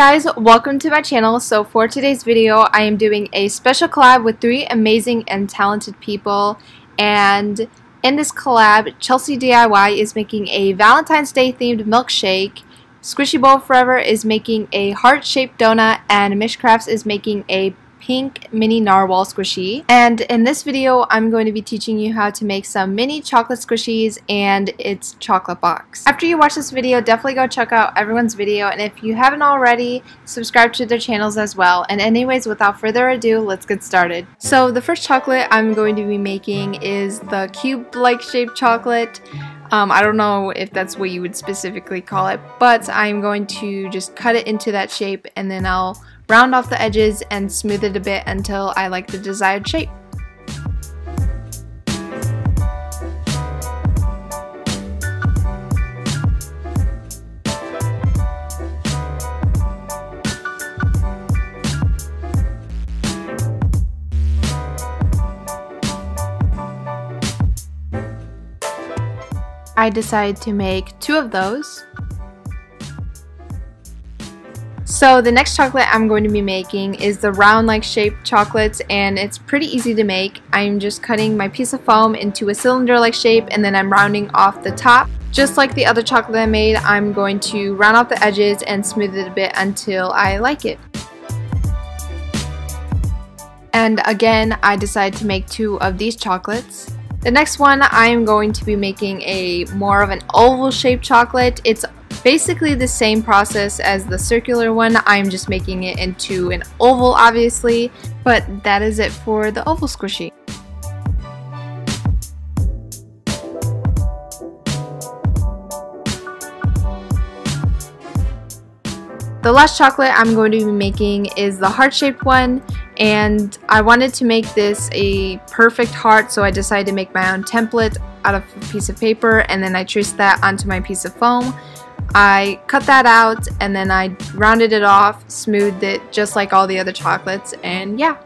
guys, welcome to my channel. So for today's video, I am doing a special collab with three amazing and talented people, and in this collab, Chelsea DIY is making a Valentine's Day themed milkshake, Squishy Bowl Forever is making a heart-shaped donut, and Mishcrafts is making a pink mini narwhal squishy. And in this video, I'm going to be teaching you how to make some mini chocolate squishies and its chocolate box. After you watch this video, definitely go check out everyone's video, and if you haven't already, subscribe to their channels as well. And anyways, without further ado, let's get started. So the first chocolate I'm going to be making is the cube-like shaped chocolate. I don't know if that's what you would specifically call it, but I'm going to just cut it into that shape, and then I'll round off the edges and smooth it a bit until I like the desired shape. I decided to make 2 of those. So the next chocolate I'm going to be making is the round-like shaped chocolate, and it's pretty easy to make. I'm just cutting my piece of foam into a cylinder-like shape, and then I'm rounding off the top. Just like the other chocolate I made, I'm going to round off the edges and smooth it a bit until I like it. And again, I decided to make 2 of these chocolates. The next one, I'm going to be making a more of an oval shaped chocolate. It's basically the same process as the circular one. I'm just making it into an oval, obviously, but that is it for the oval squishy. The last chocolate I'm going to be making is the heart-shaped one, and I wanted to make this a perfect heart, so I decided to make my own template out of a piece of paper, and then I traced that onto my piece of foam. I cut that out, and then I rounded it off, smoothed it just like all the other chocolates, and yeah.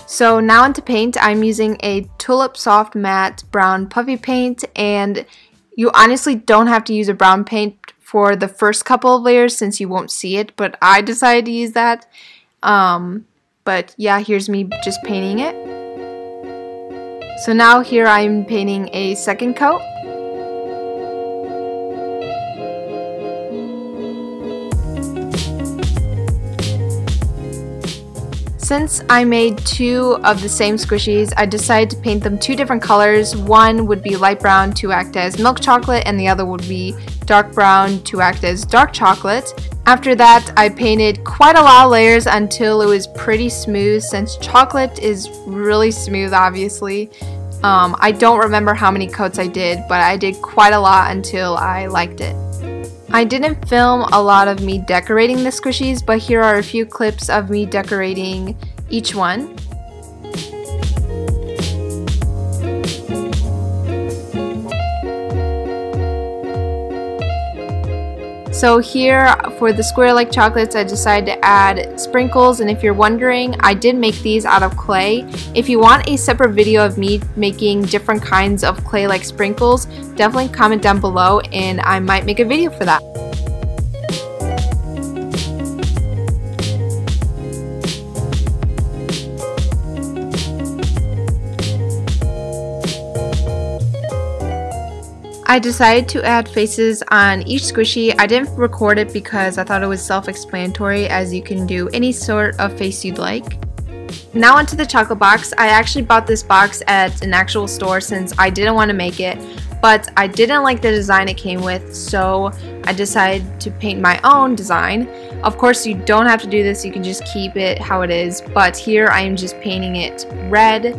So now onto paint. I'm using a Tulip Soft Matte Brown Puffy Paint, and you honestly don't have to use a brown paint for the first couple of layers since you won't see it, but I decided to use that. But yeah, here's me just painting it. So now here I'm painting a second coat. Since I made 2 of the same squishies, I decided to paint them 2 different colors. One would be light brown to act as milk chocolate, and the other would be dark brown to act as dark chocolate. After that, I painted quite a lot of layers until it was pretty smooth, since chocolate is really smooth, obviously. I don't remember how many coats I did, but I did quite a lot until I liked it. I didn't film a lot of me decorating the squishies, but here are a few clips of me decorating each one. So here for the square-like chocolates, I decided to add sprinkles, and if you're wondering, I did make these out of clay. If you want a separate video of me making different kinds of clay-like sprinkles, definitely comment down below and I might make a video for that. I decided to add faces on each squishy. I didn't record it because I thought it was self-explanatory, as you can do any sort of face you'd like. Now onto the chocolate box. I actually bought this box at an actual store since I didn't want to make it, but I didn't like the design it came with, so I decided to paint my own design. Of course, you don't have to do this, you can just keep it how it is, but here I am just painting it red.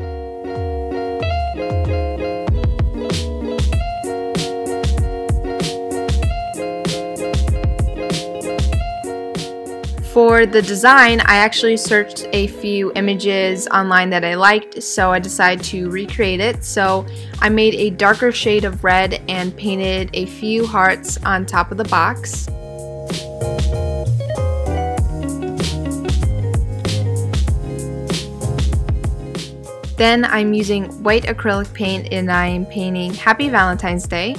For the design, I actually searched a few images online that I liked, so I decided to recreate it. So I made a darker shade of red and painted a few hearts on top of the box. Then I'm using white acrylic paint and I'm painting Happy Valentine's Day.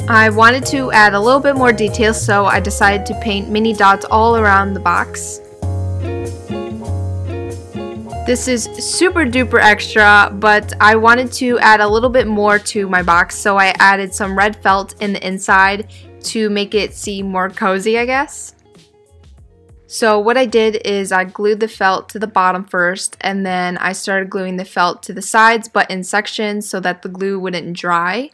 I wanted to add a little bit more detail, so I decided to paint mini dots all around the box. This is super duper extra, but I wanted to add a little bit more to my box, so I added some red felt in the inside to make it seem more cozy, I guess. So what I did is I glued the felt to the bottom first, and then I started gluing the felt to the sides, but in sections so that the glue wouldn't dry.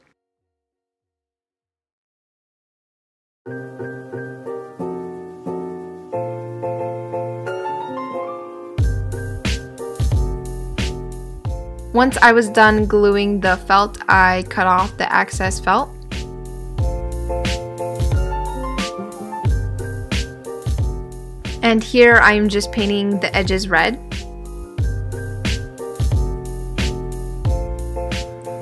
Once I was done gluing the felt, I cut off the excess felt. And here I am just painting the edges red.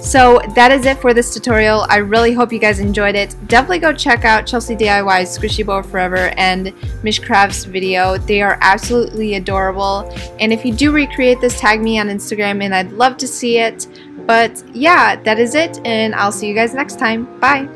So that is it for this tutorial. I really hope you guys enjoyed it. Definitely go check out Chelsea DIY's Squishy Bow Forever and Mishcraft's video. They are absolutely adorable. And if you do recreate this, tag me on Instagram and I'd love to see it. But yeah, that is it, and I'll see you guys next time. Bye!